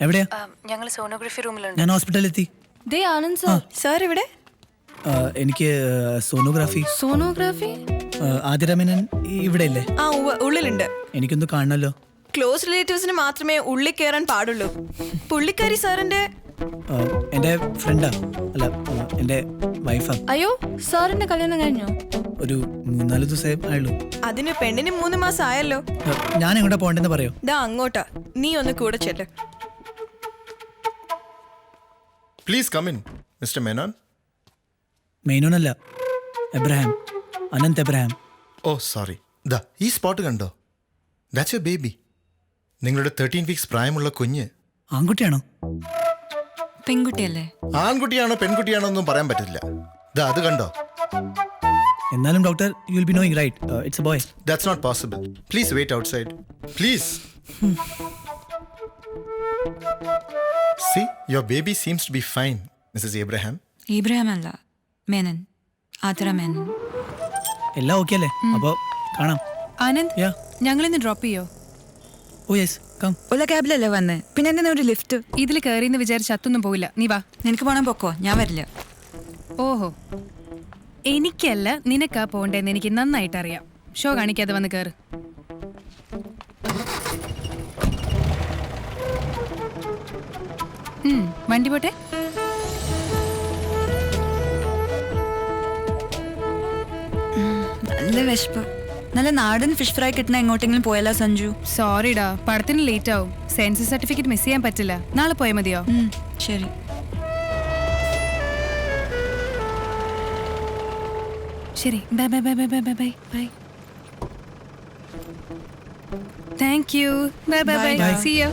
എവിടെയാ? ഞങ്ങൾ സോണോഗ്രഫി റൂമിലുണ്ട്. ഞാൻ ഹോസ്പിറ്റലിലെത്തി. ദേ ആനന്ദ് സർ. സാർ ഇവിടെ? എനിക്ക് സോണോഗ്രാഫി. സോണോഗ്രാഫി? ആതിരമേനൻ ഇവിടെ ഇല്ലേ? ആ ഉള്ളിലുണ്ട്. എനിക്കൊന്ന് കാണണല്ലോ. ക്ലോസ് റിലേറ്റീവ്സിന് മാത്രമേ ഉള്ളിൽ കയറാൻ പാടുള്ളൂ. പുള്ളിക്കാരി സാറിന്റെ എൻ്റെ ഫ്രണ്ടാ, അല്ല എൻ്റെ വൈഫാ. അയ്യോ, സാറിന്റെ കല്യാണം കഴിഞ്ഞോ? ഒരു 3-4 ദിവസമേ ആയുള്ളൂ. അതിന് പെണ്ണിന് 3 മാസം ആയല്ലോ. ഞാൻ എങ്ങോട്ടാ പോകണ്ടെന്ന് പറയോ? ദാ അങ്ങോട്ടാ, നീ ഒന്ന് കൂടെ ചെല്ല്. Please come in, Mr. Menon. മെയിനോനല്ല, Abraham, Anant Abraham. Oh, sorry. ദാ ഈ സ്പോട്ട് കണ്ടോ? That's your baby. നിങ്ങളുടെ 13 weeks പ്രായമുള്ള കുഞ്ഞ്. ആൺകുട്ടിയാണോ? പെൺകുട്ടിയല്ലേ? ആൺകുട്ടിയാണോ പെൺകുട്ടിയാണോ ഒന്നും പറയാൻ പറ്റില്ല. ദാ അത് കണ്ടോ? എന്നാലും doctor, you will be knowing right, it's a boy. That's not possible. Please wait outside. Please. See, your baby seems to be fine, Mrs. Abraham. Ibrahim അല്ല, മേനൻ, ആതിര മേനൻ. എല്ലാം ഓക്കെ അല്ലേ? അപ്പോൾ കാണാം. ആനന്ദ്, യാ. ഞങ്ങളിന്ന് ഡ്രോപ്പ് ചെയ്യോ? Oh yes, come. ഉള്ള ക്യാബിലല്ലേ വന്ന്, പിന്നെ എന്തിനാ ഒരു ലിഫ്റ്റ്? ഇതിൽ കയറിയെന്ന് വിചാരിച്ച് അത്തൊന്നും പോയില്ല. നീ വാ. നിനക്ക് പോകണം, പൊക്കോ, ഞാൻ വരില്ല. ഓഹോ, എനിക്കല്ല നിനക്കാ പോണ്ടേന്ന് എനിക്ക് നന്നായിട്ട് അറിയാം. ഷോ കാണിക്കാതെ വന്ന് കയറ്. വണ്ടി പോട്ടെ. നല്ല വിശപ്പ്. നല്ല നാടൻ ഫിഷ് ഫ്രൈ കിട്ടണ എങ്ങോട്ടെങ്കിലും പോയല്ലോ സഞ്ജു? സോറിടാ, പടത്തിന് ലേറ്റ് ആവും. സെൻസസ് സർട്ടിഫിക്കറ്റ് മിസ് ചെയ്യാൻ പറ്റില്ല. നാളെ പോയാൽ മതിയോ? ശരി. ശരി, bye bye bye bye bye bye bye bye. Thank you. Bye bye bye. Bye. See you.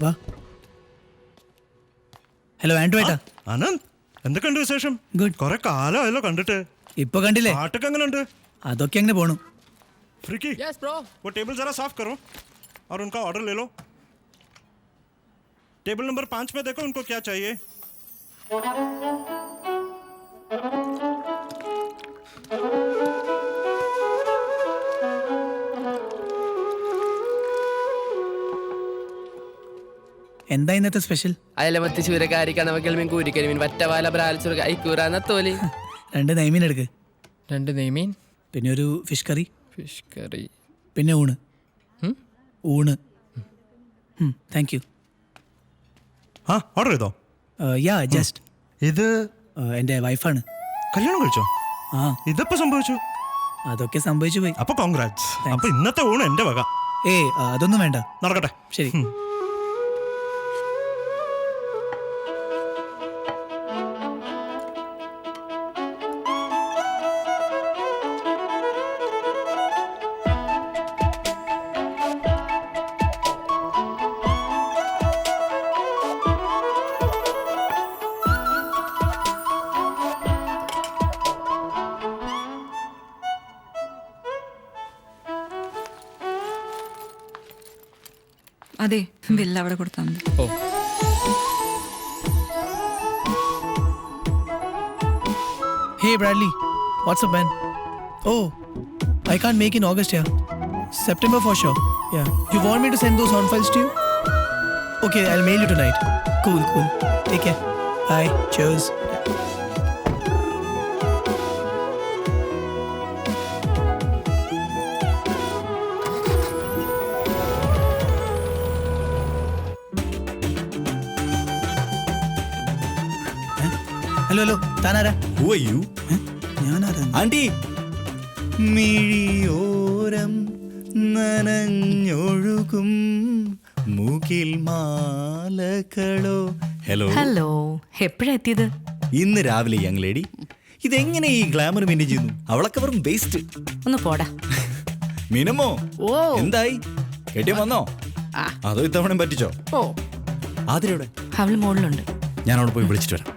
വാ. ഹലോ ആൻഡ്രു ഏട്ടാ. ആനന്ദ്, എന്തൊക്കെയുണ്ട് വിശേഷം? ഗുഡ്. കുറെ കാലമായല്ലോ കണ്ടിട്ട്. ഇപ്പൊ കണ്ടില്ലേ? പാട്ടൊക്കെ എങ്ങനെയുണ്ട്? അതൊക്കെ എങ്ങനെ പോണു? फ्रिकी, यस ब्रो, वो टेबल जरा साफ करो और उनका ऑर्डर ले लो. टेबल नंबर 5 में देखो उनको क्या चाहिए. എന്താ ഇന്നത്തെ സ്പെഷ്യൽ? അയലമത്തി ചൂരക്കാരി കണവക്കൽ മീൻ കൂരിക്കൽ മീൻ വറ്റവാല ബ്രാൽച്ചുര ഐക്കൂറാന്ന തോലി. 2 നെയ്മീൻ എടുക്ക്. 2 നെയ്മീൻ, പിന്നെ ഒരു ഫിഷ് കറി, ഫിഷ് കറി, പിന്നെ ഊണ്. ഊണ്. Thank you. ആ ഓർഡർ ചെയ്തോ? യാ ജസ്റ്റ്. ഇത് എൻ്റെ വൈഫാണ്. കല്യാണം കഴിച്ചോ? ആ, ഇതെപ്പോ സംഭവിച്ചു? അതൊക്കെ സംഭവിച്ചു പോയി. അപ്പൊ കോൺഗ്രാറ്റ്സ്. അപ്പൊ ഇന്നത്തെ ഊണ് എന്റെ വക. അതൊന്നും വേണ്ട. നടക്കട്ടെ. ശരി. അതെ, ബില്ല് അവിടെ കൊടുത്താൽ മതി. ഓ Hey Bradley, what's up man? Oh, I can't make in August, yeah. September for sure. Yeah. You want me to send those sound files to you? Okay, I'll mail you tonight. Cool. Take care. Bye. Cheers. Hello താനാരാ? Who are you? ഞാനാരാ? Aunty. മിഴിയോരം നനഞ്ഞൊഴുകും മുകിൽ മാലകളോ. Hello. Hello, എപ്പോഴാ എത്തിയത്? ഇന്ന് രാവിലെ യങ് ലേഡി. ഇതെങ്ങനെ ഈ ഗ്ലാമർ മെയിൻറ്റെയിൻ ചെയ്യുന്നു? അവളൊക്കെ വെറും വേസ്റ്റ്. ഒന്ന് പോടാ. മിനമോ, ഓ എന്തായി? കെട്ടിയം വന്നോ? അതോ ഇത്തവണ പറ്റിച്ചോ? ഓ, ആതിരയുടെ അവൾ മുകളിലുണ്ട്. ഞാൻ അവിടെ പോയി വിളിച്ചിട്ട് വരാം.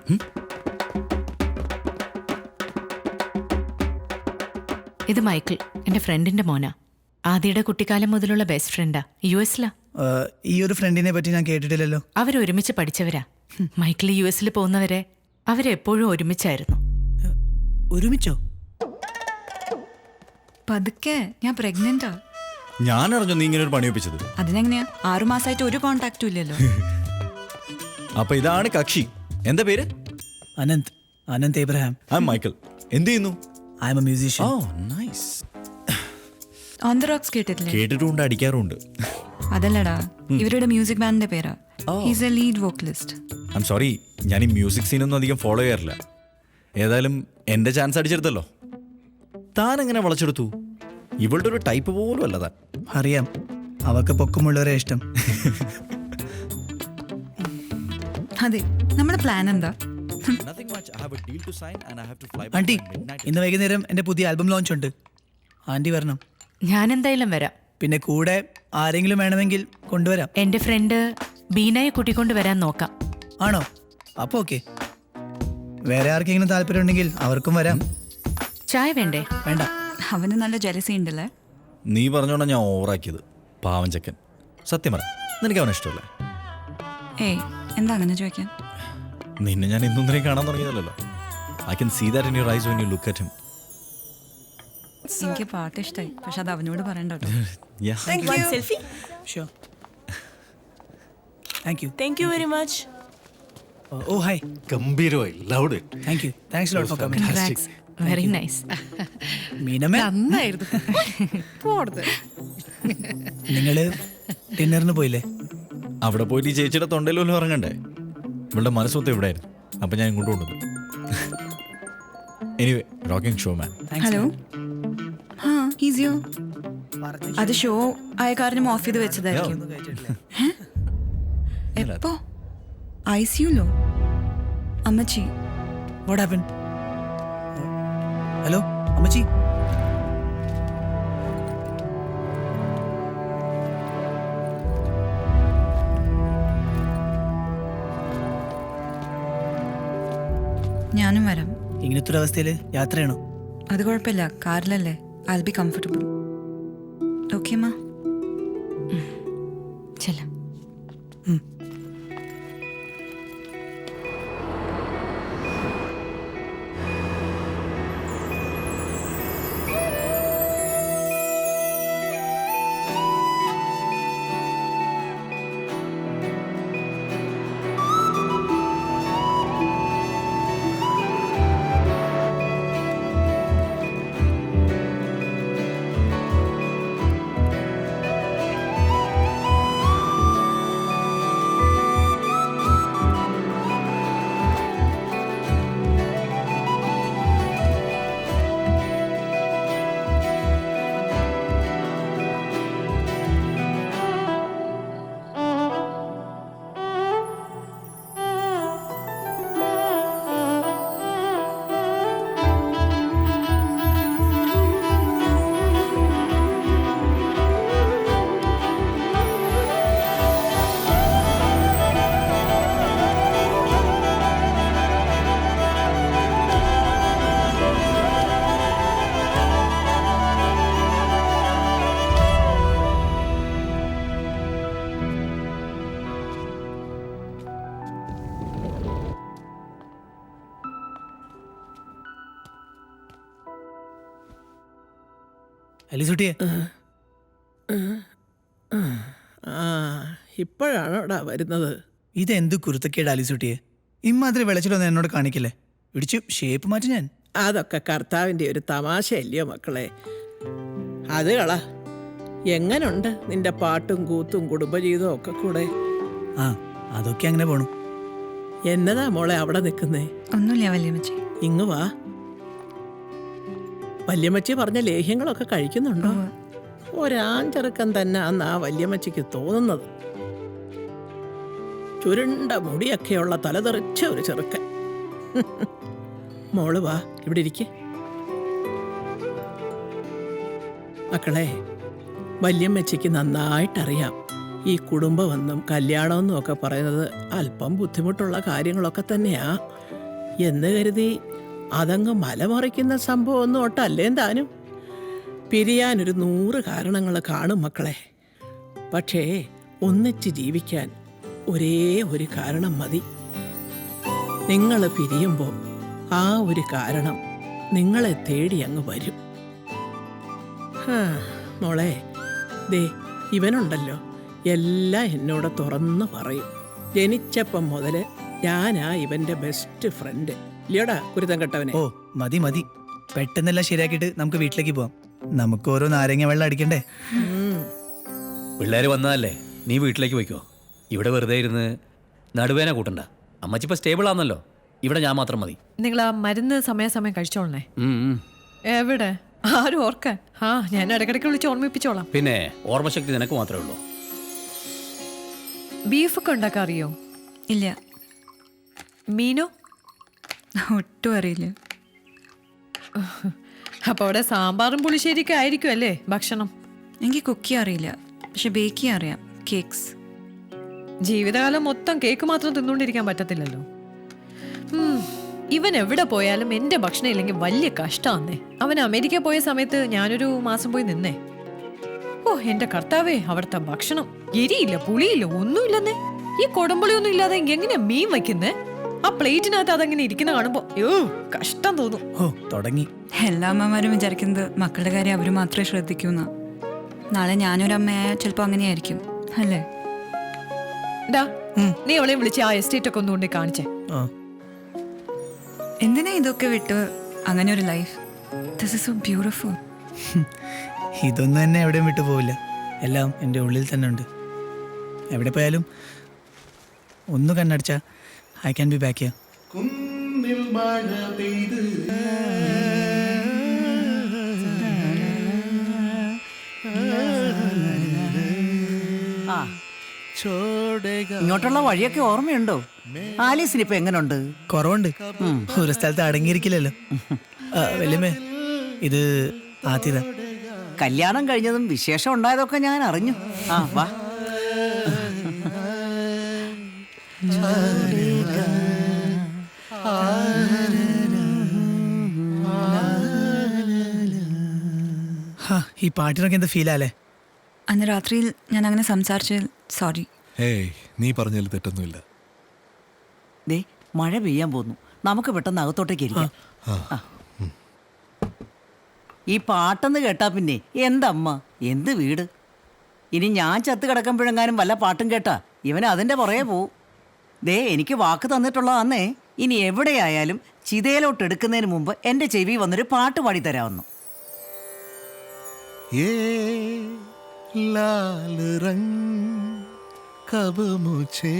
ഇത് മൈക്കിൾ, എന്റെ ഫ്രണ്ടിന്റെ മോനാ. ആദിയുടെ കുട്ടിക്കാലം മുതലുള്ള ബെസ്റ്റ് ഫ്രണ്ടാ. US-ലാ. ഈ ഒരു ഫ്രണ്ടിനെ പറ്റി ഞാൻ കേട്ടിട്ടില്ലല്ലോ. അവരൊരുമിച്ച് പഠിച്ചവരാ. മൈക്കിൾ US പോകുന്നവരെ അവരെപ്പോഴും ഒരുമിച്ചായിരുന്നു. ഒരുമിച്ചോ? പതുക്കെ, ഞാൻ പ്രഗ്നന്റാ. ഞാൻ അറിഞ്ഞു നീ ഇങ്ങനെ ഒരു പണി ഒപ്പിച്ചത്. അതിനെങ്ങനെയാ? 6 മാസമായിട്ട് ഒരു കോണ്ടാക്റ്റും ഇല്ലല്ലോ. അപ്പൊ ഇതാണ് കക്ഷി. എന്താ പേര്? അനന്ത് എബ്രഹാം. മൈക്കിൾ. എന്ത് ചെയ്യുന്നു? I am a musician. Oh nice. On the rocks കേട്ടിട്ടില്ലേ? കേട്ടിട്ടുണ്ട്, അടിക്കാറുണ്ട്. അതല്ലടാ, ഇവരുടെ മ്യൂസിക് ബാൻഡിന്റെ പേരാ. He's a lead vocalist. I am sorry, ഞാൻ ഈ മ്യൂസിക് സീനൊന്നും അധികം ഫോളോ ചെയ്യാറില്ല. ഏതായാലും എന്റെ ചാൻസ് അടിച്ചെടുത്തല്ലോ. താൻ എങ്ങനെ വളച്ചെടുത്തു? ഇവളുടെ ഒരു ടൈപ്പ് പോലും അല്ല താൻ. അറിയാം, അവക്ക് പൊക്കമുള്ളവരെ ഇഷ്ടം. അതെ, നമ്മുടെ പ്ലാൻ എന്താ? ആന്റി, ഇന്ന് വൈകുന്നേരം എൻ്റെ പുതിയ ആൽബം ലോഞ്ച് ഉണ്ട്. ആന്റി വരണം. ഞാൻ എന്തായാലും വരാം. പിന്നെ കൂടെ ആരെങ്കിലും വേണമെങ്കിൽ കൊണ്ടുവരാം. എൻ്റെ ഫ്രണ്ട് ബീനയെ കൂട്ടിക്കൊണ്ട് വരാൻ നോക്കാം. ആണോ? അപ്പോൾ ഓക്കെ. വേറെ ആർക്കെങ്കിലും താല്പര്യം ഉണ്ടെങ്കിൽ അവർക്കും വരാം. ചായ വേണ്ടേ? വേണ്ട. അവന് നല്ല ജലസി ഉണ്ടല്ലേ? നീ പറഞ്ഞോണ്ടാ ഞാൻ ഓവറാക്കിയത്. പാവം ചെക്കൻ. സത്യം പറ, നിനക്ക് അവനെ ഇഷ്ടമല്ലേ? ഏയ്, എന്താ അങ്ങനെ ചോദിക്കാൻ? നിന്നെ ഞാൻ ഇന്നൊന്നിനെയും കാണാൻ തുടങ്ങിയതല്ലോ. I can see that in your eyes when you look at him. എനിക്ക് പാട്ട് ഇഷ്ടമായി, പക്ഷെ അത് അവനോട് പറയണ്ട കേട്ടോ. Selfie. Sure. Thank you. Thank you very much. Oh, hi. ഗംഭീരമായി. Loud it. Thank you. Thanks a lot for coming. Congrats. Very nice. Meenamma, നന്നായിരുന്നു. നിങ്ങള് ഡിന്നറിന് പോയില്ലേ? അവിടെ പോയിട്ട് ഈ ചേച്ചിയുടെ തൊണ്ടയിൽ പോലും ഇറങ്ങണ്ടേ? ഇവളുടെ മനസ്സൊത്ത് എവിടെയായിരുന്നു. അപ്പം ഞാൻ ഇങ്ങോട്ട് കൊണ്ടുവന്നു. എനിവേ, റോക്കിംഗ് ഷോ മാൻ. ഹലോ. ആ, ഈസിയോ. അത് ഷോ ആയ കാരണം ഓഫ് ചെയ്ത് വെച്ചതായിരിക്കും. എപ്പോ? ICU-ലോ? അമ്മച്ചി. What happened? ഹലോ അമ്മച്ചി. ഞാനും വരാം. ഇങ്ങനത്തെ ഒരു അവസ്ഥയിൽ യാത്രയാണോ? അത് കുഴപ്പമില്ല, കാറിലല്ലേ. I'll be comfortable. Okay, ma? ചെല്ലാം. അലിസുട്ടിയെ, ഇപ്പോഴാണോടാ വരുന്നത്? ഇതെന്ത് കുരുത്തക്കേട് അലിസുട്ടിയെ? ഇമ്മാതിരി വെളച്ചിലൊന്നും എന്നോട് കാണിക്കില്ലേ? ഇടിച്ചു ഷേപ്പ് മാറ്റി ഞാൻ. അതൊക്കെ കർത്താവിൻ്റെ ഒരു തമാശയല്ലയോ മക്കളെ? അത് കള. എങ്ങനുണ്ട് നിന്റെ പാട്ടും കൂത്തും കുടുംബജീവിതവും ഒക്കെ കൂടെ? ആ, അതൊക്കെ അങ്ങനെ പോണു. എന്നതാ മോളെ അവിടെ നിൽക്കുന്നേ? ഒന്നുമില്ല വല്യമ്മച്ചി. ഇങ്ങ് വാ. വല്യമ്മച്ചി പറഞ്ഞ ലേഹ്യങ്ങളൊക്കെ കഴിക്കുന്നുണ്ടോ? ഒരാഞ്ചെറുക്കൻ തന്നെ അന്ന് ആ വല്യമ്മച്ചിക്ക് തോന്നുന്നത്. ചുരുണ്ട മുടിയൊക്കെയുള്ള തലതെറിച്ച ഒരു ചെറുക്കൻ. മോള് വാ, ഇവിടെ ഇരിക്കെ. മക്കളെ, വല്യമ്മച്ചിക്ക് നന്നായിട്ടറിയാം ഈ കുടുംബമെന്നും കല്യാണമെന്നും ഒക്കെ പറയുന്നത് അല്പം ബുദ്ധിമുട്ടുള്ള കാര്യങ്ങളൊക്കെ തന്നെയാ. എന്ന് കരുതി അതങ്ങ് മലമറിക്കുന്ന സംഭവമൊന്നും ഒട്ടല്ലേ താനും. പിരിയാനൊരു 100 കാരണങ്ങൾ കാണും മക്കളെ. പക്ഷേ ഒന്നിച്ച് ജീവിക്കാൻ ഒരേ ഒരു കാരണം മതി. നിങ്ങൾ പിരിയുമ്പോൾ ആ ഒരു കാരണം നിങ്ങളെ തേടി അങ്ങ് വരും. മോളെ, ദേ ഇവനുണ്ടല്ലോ, എല്ലാം എന്നോട് തുറന്നു പറയും. ജനിച്ചപ്പം മുതല് ഞാനാ ഇവന്റെ ബെസ്റ്റ് ഫ്രണ്ട്. ഇല്ലയോടാ കുരുത്തം കെട്ടവനെ? ഓ മതി മതി, പെട്ടെന്നെല്ലാം ശരിയാക്കിയിട്ട് നമുക്ക് വീട്ടിലേക്ക് പോവാം. നമുക്ക് ഓരോ നാരങ്ങ വെള്ളം അടിക്കണ്ടേ? പിള്ളേർ വന്നതല്ലേ, നീ വീട്ടിലേക്ക് പോയിക്കോ. ഇവിടെ വെറുതെ ഇരുന്ന് നടുവേന കൂട്ടണ്ട. അമ്മച്ചിപ്പോ സ്റ്റേബിൾ ആണല്ലോ, ഇവിടെ ഞാൻ മാത്രം മതി. നിങ്ങൾ ആ മരുന്ന് സമയാസമയം കഴിച്ചോളണേ. എവിടെ ആരും ഓർക്കാൻ? ഞാൻ ഇടയ്ക്കിടയ്ക്ക് വിളിച്ച് ഓർമ്മിപ്പിച്ചോളാം. പിന്നെ ഓർമ്മശക്തി നിനക്ക് മാത്രമേ ഉള്ളൂ. ബീഫൊക്കെ ഉണ്ടാക്കാൻ അറിയോ? ഇല്ല, മീനോ? ഒട്ടും അറിയില്ല. അപ്പൊ അവിടെ സാമ്പാറും പുളിശ്ശേരിയൊക്കെ ആയിരിക്കും അല്ലേ ഭക്ഷണം? എനിക്ക് കുക്ക് ചെയ്യാൻ അറിയില്ല, പക്ഷെ ബേക്ക് ചെയ്യാൻ അറിയാം. കേക്ക്സ്. ജീവിതകാലം മൊത്തം കേക്ക് മാത്രം തിന്നുകൊണ്ടിരിക്കാൻ പറ്റത്തില്ലല്ലോ. ഇവൻ എവിടെ പോയാലും എന്റെ ഭക്ഷണം ഇല്ലെങ്കിൽ വലിയ കഷ്ടമാന്നേ. അവൻ അമേരിക്ക പോയ സമയത്ത് ഞാനൊരു മാസം പോയി നിന്നേ. ഓ എന്റെ കർത്താവേ, അവിടുത്തെ ഭക്ഷണം എരിയില്ല, പുളിയില്ല, ഒന്നുമില്ലെന്നേ. ഈ കൊടമ്പുളിയൊന്നും ഇല്ലാതെ എങ്ങനെയാ മീൻ വയ്ക്കുന്നേ? ആ പ്ലേറ്റിനകത്ത് അതങ്ങനെ ഇരിക്കുന്ന കാണുമ്പോ കഷ്ടം തോന്നും. ഓ തുടങ്ങി. എല്ലാ അമ്മമാരും വിചാരിക്കുന്നത് മക്കളുടെ കാര്യം അവർ മാത്രമേ ശ്രദ്ധിക്കൂന്ന. നാളെ ഞാനൊരമ്മയായ ചിലപ്പോ അങ്ങനെയായിരിക്കും അല്ലേ? നീ അവളെ വിളിച്ച് ആ എസ്റ്റേറ്റ് ഒക്കെ ഒന്നുകൊണ്ട് കാണിച്ചേ. എന്തിനാ ഇതൊക്കെ വിട്ട് അങ്ങനെ ഒരു life? This is so beautiful. ഇതൊന്നും തന്നെ എവിടെയും വിട്ടു പോവില്ല, എല്ലാം എൻ്റെ ഉള്ളിൽ തന്നെ ഉണ്ട്. എവിടെ പോയാലും ഒന്ന് കണ്ണടച്ച I can be back here. ഇങ്ങോട്ടുള്ള വഴിയൊക്കെ ഓർമ്മയുണ്ടോ? ആലീസിന് ഇപ്പൊ എങ്ങനുണ്ട്? കുറവുണ്ട്, ഒരു സ്ഥലത്ത് അടങ്ങിയിരിക്കില്ലല്ലോ. വല്യമ്മേ, ഇത് ആതിര. കല്യാണം കഴിഞ്ഞതും വിശേഷം ഉണ്ടായതൊക്കെ ഞാൻ അറിഞ്ഞു. വാ. ഈ പാട്ടിനൊക്കെ എന്ത് ഫീലല്ലേ? അന്ന് രാത്രിയിൽ ഞാൻ അങ്ങനെ സംസാരിച്ചതിൽ സോറി. നീ പറഞ്ഞതിൽ തെറ്റൊന്നുമില്ല. ദേ മഴ പെയ്യാൻ പോന്നു, നമുക്ക് പെട്ടെന്ന് അകത്തോട്ടേക്ക് ഇരിക്കാം. ഈ പാട്ടെന്ന് കേട്ടാ പിന്നെ എന്തമ്മ എന്ത് വീട്. ഇനി ഞാൻ ചത്ത് കിടക്കുമ്പോഴെങ്ങാനും വല്ല പാട്ടും കേട്ടാ ഇവൻ അതിൻ്റെ പുറകെ പോവും. ദേ എനിക്ക് വാക്ക് തന്നിട്ടുള്ളതാന്നേ, ഇനി എവിടെയായാലും ചിതയിലോട്ട് എടുക്കുന്നതിന് മുമ്പ് എൻ്റെ ചെവി വന്നൊരു പാട്ട് പാടി തരാമെന്നു. लाल रंग कब मुझे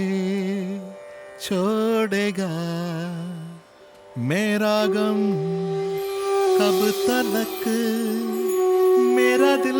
छोड़ेगा, मेरा गम कब तलक मेरा दिल